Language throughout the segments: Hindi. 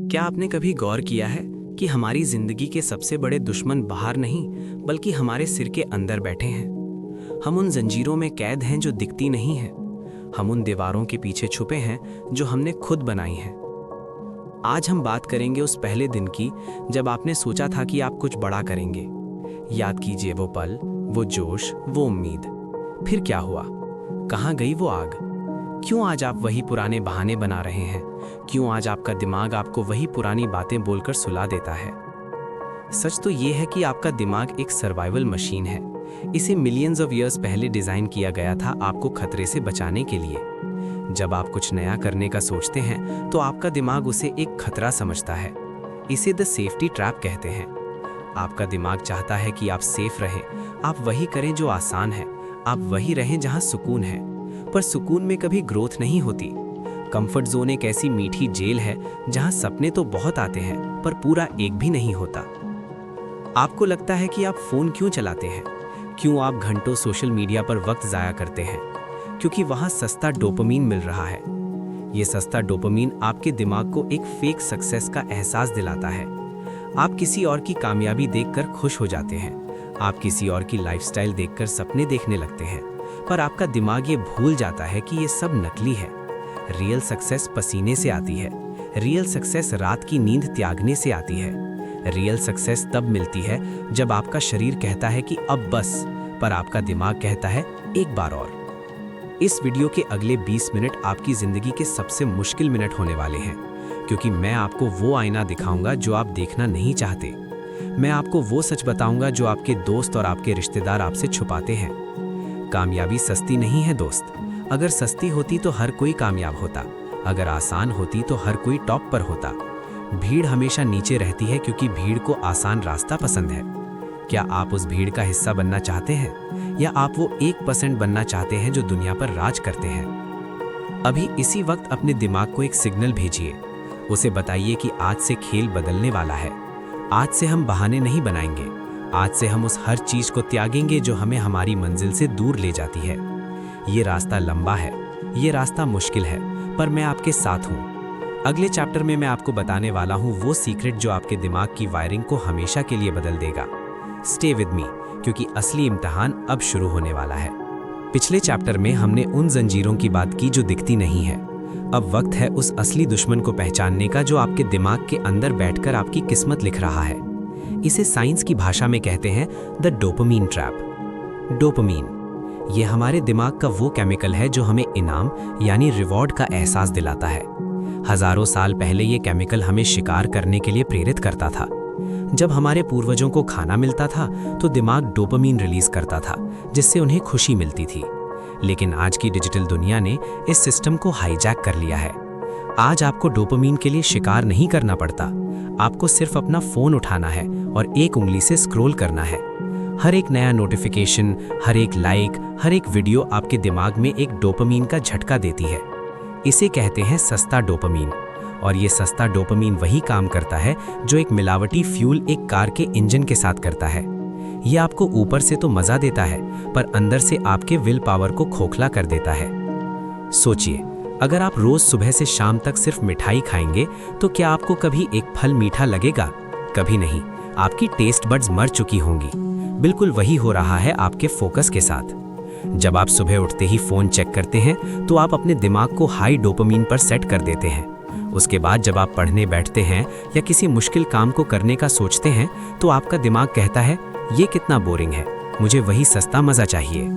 क्या आपने कभी गौर किया है कि हमारी जिंदगी के सबसे बड़े दुश्मन बाहर नहीं बल्कि हमारे सिर के अंदर बैठे हैं। हम उन जंजीरों में कैद हैं जो दिखती नहीं हैं। हम उन दीवारों के पीछे छुपे हैं जो हमने खुद बनाई हैं। आज हम बात करेंगे उस पहले दिन की जब आपने सोचा था कि आप कुछ बड़ा करेंगे। याद कीजिए वो पल, वो जोश, वो उम्मीद। फिर क्या हुआ? कहाँ गई वो आग? क्यों आज आप वही पुराने बहाने बना रहे हैं? क्यों आज आपका दिमाग आपको वही पुरानी बातें बोलकर सुला देता है? सच तो ये है कि आपका दिमाग एक सर्वाइवल मशीन है। इसे मिलियंस ऑफ ईयर्स पहले डिजाइन किया गया था आपको खतरे से बचाने के लिए। जब आप कुछ नया करने का सोचते हैं तो आपका दिमाग उसे एक खतरा समझता है। इसे द सेफ्टी ट्रैप कहते हैं। आपका दिमाग चाहता है कि आप सेफ रहें, आप वही करें जो आसान है, आप वही रहें जहां सुकून है। पर सुकून में कभी ग्रोथ नहीं होती। कंफर्ट जोन एक ऐसी मीठी जेल है जहां सपने तो बहुत आते हैं पर पूरा एक भी नहीं होता। आपको लगता है कि आप फोन क्यों चलाते हैं? क्यों आप घंटों सोशल मीडिया पर वक्त जाया करते हैं? क्योंकि वहां सस्ता डोपामीन मिल रहा है। ये सस्ता डोपामीन आपके दिमाग को एक फेक सक्सेस का एहसास दिलाता है। आप किसी और की कामयाबी देखकर खुश हो जाते हैं। आप किसी और की लाइफस्टाइल देखकर सपने देखने लगते हैं। पर आपका दिमाग ये भूल जाता है कि ये सब नकली है। रियल सक्सेस पसीने से आती है। रियल सक्सेस रात की नींद त्यागने से आती है। रियल सक्सेस तब मिलती है जब आपका शरीर कहता है कि अब बस, पर आपका दिमाग कहता है एक बार और। इस वीडियो के अगले 20 मिनट आपकी जिंदगी के सबसे मुश्किल मिनट होने वाले हैं, क्योंकि मैं आपको वो आईना दिखाऊंगा जो आप देखना नहीं चाहते। मैं आपको वो सच बताऊंगा जो आपके दोस्त और आपके रिश्तेदार आपसे छुपाते हैं। कामयाबी सस्ती नहीं है दोस्त। अगर सस्ती होती तो हर कोई कामयाब होता। अगर आसान होती तो हर कोई टॉप पर होता। भीड़ हमेशा नीचे रहती है क्योंकि भीड़ को आसान रास्ता पसंद है। क्या आप उस भीड़ का हिस्सा बनना चाहते हैं, या आप वो 1% बनना चाहते हैं जो दुनिया पर राज करते हैं? अभी इसी वक्त अपने दिमाग को एक सिग्नल भेजिए। उसे बताइए कि आज से खेल बदलने वाला है। आज से हम बहाने नहीं बनाएंगे। आज से हम उस हर चीज को त्यागेंगे जो हमें हमारी मंजिल से दूर ले जाती है। ये रास्ता लंबा है, ये रास्ता मुश्किल है, पर मैं आपके साथ हूँ। अगले चैप्टर में मैं आपको बताने वाला हूँ वो सीक्रेट जो आपके दिमाग की वायरिंग को हमेशा के लिए बदल देगा। स्टे विद मी, क्योंकि असली इम्तिहान अब शुरू होने वाला है। पिछले चैप्टर में हमने उन जंजीरों की बात की जो दिखती नहीं है। अब वक्त है उस असली दुश्मन को पहचानने का जो आपके दिमाग के अंदर बैठकर आपकी किस्मत लिख रहा है। इसे साइंस की भाषा में कहते हैं द डोपामीन ट्रैप। डोपामीन ये हमारे दिमाग का वो केमिकल है जो हमें इनाम यानी रिवॉर्ड का एहसास दिलाता है। हजारों साल पहले ये केमिकल हमें शिकार करने के लिए प्रेरित करता था। जब हमारे पूर्वजों को खाना मिलता था तो दिमाग डोपामीन रिलीज करता था, जिससे उन्हें खुशी मिलती थी। लेकिन आज की डिजिटल दुनिया ने इस सिस्टम को हाईजैक कर लिया है। आज आपको डोपामीन के लिए शिकार नहीं करना पड़ता। आपको सिर्फ अपना फोन उठाना है और एक उंगली से स्क्रॉल करना है। हर एक नया नोटिफिकेशन, हर एक लाइक, हर एक वीडियो आपके दिमाग में एक डोपामीन का झटका देती है। इसे कहते हैं सस्ता डोपामीन। और ये सस्ता डोपामीन वही काम करता है जो एक मिलावटी फ्यूल एक कार के इंजन के साथ करता है। ये आपको ऊपर से तो मजा देता है, पर अंदर से आपके विल पावर को खोखला कर देता है। सोचिए, अगर आप रोज सुबह से शाम तक सिर्फ मिठाई खाएंगे तो क्या आपको कभी एक फल मीठा लगेगा? कभी नहीं। आपकी टेस्ट बड्स मर चुकी होंगी। बिल्कुल वही हो रहा है आपके फोकस के साथ। जब आप सुबह उठते ही फोन चेक करते हैं तो आप अपने दिमाग को हाई डोपामीन पर सेट कर देते हैं। उसके बाद जब आप पढ़ने बैठते हैं या किसी मुश्किल काम को करने का सोचते हैं तो आपका दिमाग कहता है ये कितना बोरिंग है, मुझे वही सस्ता मजा चाहिए।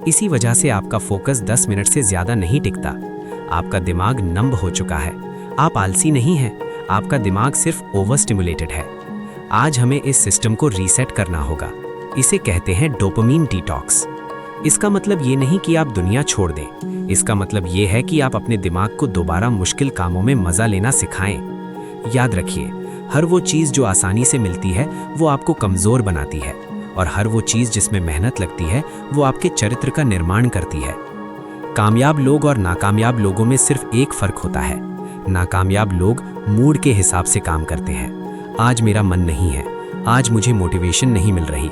इसी वजह से आपका फोकस 10 मिनट से ज्यादा नहीं टिकता। आपका दिमाग नंब हो चुका है। आप आलसी नहीं हैं, आपका दिमाग सिर्फ ओवर स्टिमुलेटेड है। आज हमें इस सिस्टम को रीसेट करना होगा। इसे कहते हैं डोपामीन डिटॉक्स। इसका मतलब ये नहीं कि आप दुनिया छोड़ दें। इसका मतलब ये है कि आप अपने दिमाग को दोबारा मुश्किल कामों में मजा लेना सिखाएं। याद रखिए, हर वो चीज़ जो आसानी से मिलती है वो आपको कमज़ोर बनाती है, और हर वो चीज़ जिसमें मेहनत लगती है वो आपके चरित्र का निर्माण करती है। कामयाब लोग और नाकामयाब लोगों में सिर्फ एक फ़र्क होता है। नाकामयाब लोग मूड के हिसाब से काम करते हैं। आज मेरा मन नहीं है, आज मुझे मोटिवेशन नहीं मिल रही।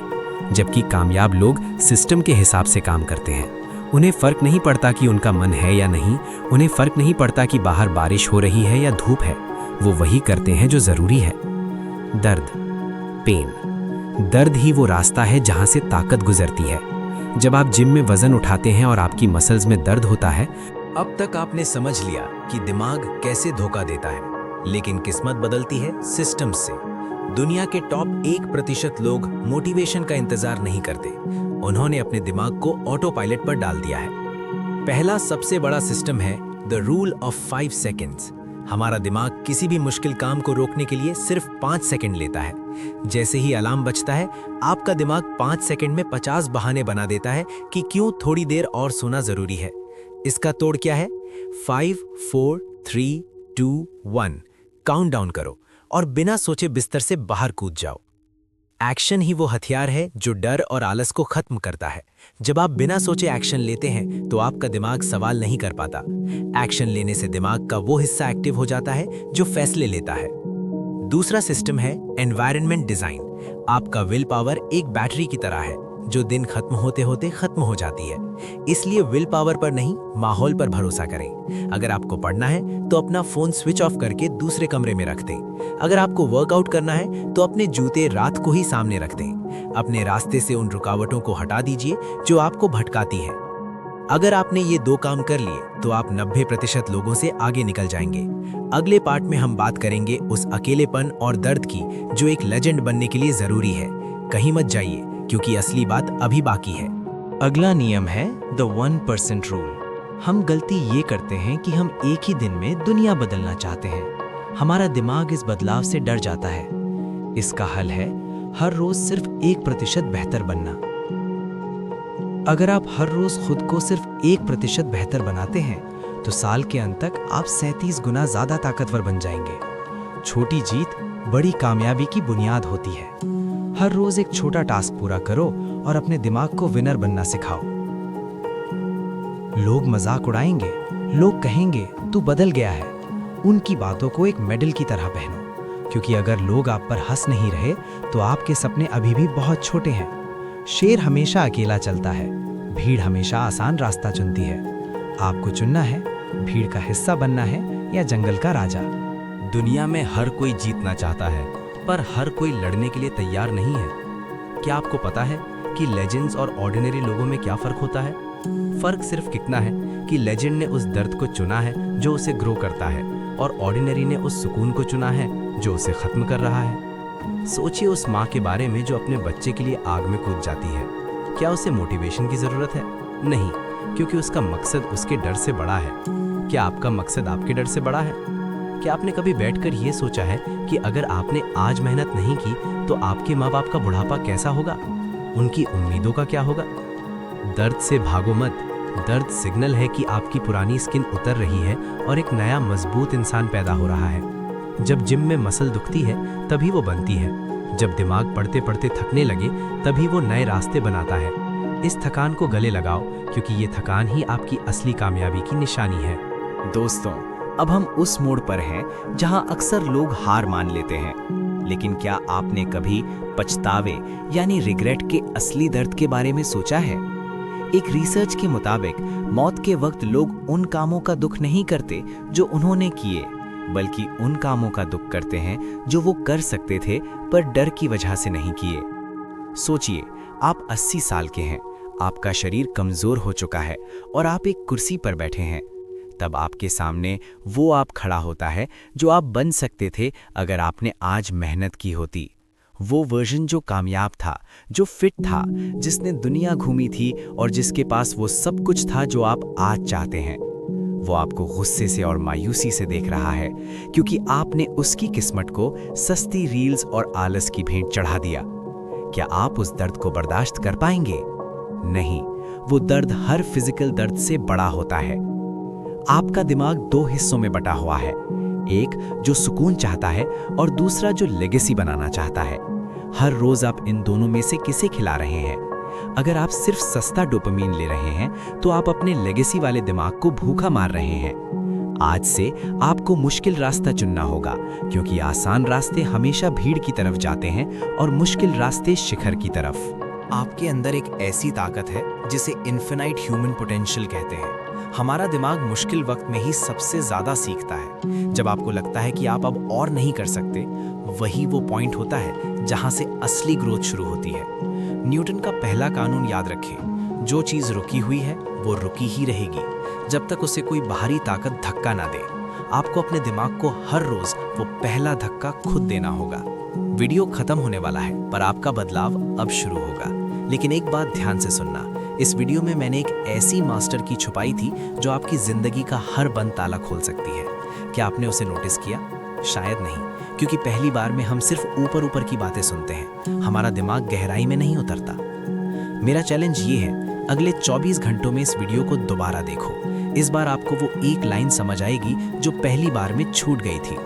जबकि कामयाब लोग सिस्टम के हिसाब से काम करते हैं। उन्हें फ़र्क नहीं पड़ता कि उनका मन है या नहीं। उन्हें फ़र्क नहीं पड़ता कि बाहर बारिश हो रही है या धूप है। वो वही करते हैं जो जरूरी है। दर्द, पेन। दर्द ही वो रास्ता है जहां से ताकत गुजरती है। जब आप जिम में वजन उठाते हैं और आपकी मसल्स में दर्द होता है, अब तक आपने समझ लिया कि दिमाग कैसे धोखा देता है, लेकिन किस्मत बदलती है सिस्टम से। दुनिया के टॉप 1% लोग मोटिवेशन का इंतजार नहीं करते, उन्होंने अपने दिमाग को ऑटो पायलट पर डाल दिया है। पहला सबसे बड़ा सिस्टम है द रूल ऑफ 5 सेकेंड्स। हमारा दिमाग किसी भी मुश्किल काम को रोकने के लिए सिर्फ 5 सेकंड लेता है। जैसे ही अलार्म बजता है, आपका दिमाग 5 सेकंड में 50 बहाने बना देता है कि क्यों थोड़ी देर और सोना जरूरी है। इसका तोड़ क्या है? 5, 4, 3, 2, 1 काउंटडाउन करो और बिना सोचे बिस्तर से बाहर कूद जाओ। एक्शन ही वो हथियार है जो डर और आलस को खत्म करता है। जब आप बिना सोचे एक्शन लेते हैं तो आपका दिमाग सवाल नहीं कर पाता। एक्शन लेने से दिमाग का वो हिस्सा एक्टिव हो जाता है जो फैसले लेता है। दूसरा सिस्टम है एनवायरनमेंट डिजाइन। आपका विल पावर एक बैटरी की तरह है जो दिन खत्म होते होते खत्म हो जाती है। इसलिए विल पावर पर नहीं, माहौल पर भरोसा करें। अगर आपको पढ़ना है तो अपना फोन स्विच ऑफ करके दूसरे कमरे में रख दें। अगर आपको वर्कआउट करना है तो अपने जूते रात को ही सामने रख दें। अपने रास्ते से उन रुकावटों को हटा दीजिए जो आपको भटकाती हैं। अगर आपने ये 2 काम कर लिए तो आप 90% लोगों से आगे निकल जाएंगे। अगले पार्ट में हम बात करेंगे उस अकेलेपन और दर्द की जो एक लेजेंड बनने के लिए जरूरी है। कहीं मत जाइए, क्योंकि असली बात अभी बाकी है। अगला नियम है द 1% रूल। हम गलती ये करते हैं कि हम एक ही दिन में दुनिया बदलना चाहते हैं। हमारा दिमाग इस बदलाव से डर जाता है। इसका हल है हर रोज सिर्फ 1% बेहतर बनना। अगर आप हर रोज खुद को सिर्फ 1% बेहतर बनाते हैं तो साल के अंत तक आप 37 गुना ज्यादा ताकतवर बन जाएंगे। छोटी जीत बड़ी कामयाबी की बुनियाद होती है। हर रोज एक छोटा टास्क पूरा करो और अपने दिमाग को विनर बनना सिखाओ। लोग मजाक उड़ाएंगे, लोग कहेंगे तू बदल गया है। उनकी बातों को एक मेडल की तरह पहनो, क्योंकि अगर लोग आप पर हंस नहीं रहे तो आपके सपने अभी भी बहुत छोटे हैं। शेर हमेशा अकेला चलता है, भीड़ हमेशा आसान रास्ता चुनती है। आपको चुनना है भीड़ का हिस्सा बनना है या जंगल का राजा। दुनिया में हर कोई जीतना चाहता है, पर हर कोई लड़ने के लिए तैयार नहीं है। क्या आपको पता है कि लेजेंड्स और ऑर्डिनरी लोगों में क्या फर्क होता है? फर्क सिर्फ इतना है कि लेजेंड ने उस दर्द को चुना है जो उसे ग्रो करता है, और ऑर्डिनरी ने उस सुकून को चुना है जो उसे खत्म कर रहा है। सोचिए उस माँ के बारे में जो अपने बच्चे के लिए आग में कूद जाती है। क्या उसे मोटिवेशन की जरूरत है? नहीं, क्योंकि उसका मकसद उसके डर से बड़ा है। क्या आपका मकसद आपके डर से बड़ा है? क्या आपने कभी बैठकर ये सोचा है कि अगर आपने आज मेहनत नहीं की तो आपके माँ बाप का बुढ़ापा कैसा होगा? उनकी उम्मीदों का क्या होगा? दर्द से भागो मत। दर्द सिग्नल है कि आपकी पुरानी स्किन उतर रही है और एक नया मजबूत इंसान पैदा हो रहा है। जब जिम में मसल दुखती है तभी वो बनती है। जब दिमाग पढ़ते पढ़ते थकने लगे तभी वो नए रास्ते बनाता है। इस थकान को गले लगाओ, क्योंकि ये थकान ही आपकी असली कामयाबी की निशानी है। दोस्तों, अब हम उस मोड़ पर हैं जहां अक्सर लोग हार मान लेते हैं। लेकिन क्या आपने कभी पछतावे यानी रिग्रेट के असली दर्द के बारे में सोचा है? एक रिसर्च के मुताबिक मौत के वक्त लोग उन कामों का दुख नहीं करते जो उन्होंने किए, बल्कि उन कामों का दुख करते हैं जो वो कर सकते थे पर डर की वजह से नहीं किए। सोचिए, आप 80 साल के हैं, आपका शरीर कमजोर हो चुका है और आप एक कुर्सी पर बैठे हैं। तब आपके सामने वो आप खड़ा होता है जो आप बन सकते थे अगर आपने आज मेहनत की होती। वो वर्जन जो कामयाब था, जो फिट था, जिसने दुनिया घूमी थी और जिसके पास वो सब कुछ था जो आप आज चाहते हैं। वो आपको गुस्से से और मायूसी से देख रहा है, क्योंकि आपने उसकी किस्मत को सस्ती रील्स और आलस की भेंट चढ़ा दिया। क्या आप उस दर्द को बर्दाश्त कर पाएंगे? नहीं, वो दर्द हर फिजिकल दर्द से बड़ा होता है। आपका दिमाग 2 हिस्सों में बटा हुआ है, एक जो सुकून चाहता है और दूसरा जो लेगेसी बनाना चाहता है। हर रोज आप इन दोनों में से किसे खिला रहे हैं? अगर आप सिर्फ सस्ता डोपामीन ले रहे हैं तो आप अपने लेगेसी वाले दिमाग को भूखा मार रहे हैं। आज से आपको मुश्किल रास्ता चुनना होगा, क्योंकि आसान रास्ते हमेशा भीड़ की तरफ जाते हैं और मुश्किल रास्ते शिखर की तरफ। आपके अंदर एक ऐसी ताकत है जिसे इन्फिनाइट ह्यूमन पोटेंशियल कहते हैं। हमारा दिमाग मुश्किल वक्त में ही सबसे ज़्यादा सीखता है। जब आपको लगता है कि आप अब और नहीं कर सकते, वही वो पॉइंट होता है जहाँ से असली ग्रोथ शुरू होती है। न्यूटन का पहला कानून याद रखें, जो चीज़ रुकी हुई है वो रुकी ही रहेगी जब तक उसे कोई बाहरी ताकत धक्का ना दे। आपको अपने दिमाग को हर रोज वो पहला धक्का खुद देना होगा। वीडियो खत्म होने वाला है, पर आपका बदलाव अब शुरू होगा। लेकिन एक बात ध्यान से सुनना, इस वीडियो में मैंने एक ऐसी मास्टर की छुपाई थी जो आपकी जिंदगी का हर बंद ताला खोल सकती है। क्या आपने उसे नोटिस किया? शायद नहीं, क्योंकि पहली बार में हम सिर्फ ऊपर ऊपर की बातें सुनते हैं, हमारा दिमाग गहराई में नहीं उतरता। मेरा चैलेंज ये है, अगले 24 घंटों में इस वीडियो को दोबारा देखो। इस बार आपको वो एक लाइन समझ आएगी जो पहली बार में छूट गई थी।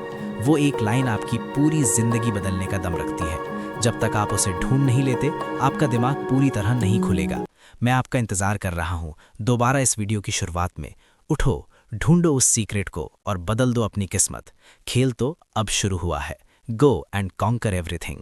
वो एक लाइन आपकी पूरी जिंदगी बदलने का दम रखती है। जब तक आप उसे ढूंढ नहीं लेते, आपका दिमाग पूरी तरह नहीं खुलेगा। मैं आपका इंतजार कर रहा हूँ दोबारा इस वीडियो की शुरुआत में। उठो, ढूंढो उस सीक्रेट को और बदल दो अपनी किस्मत। खेल तो अब शुरू हुआ है। Go and conquer everything.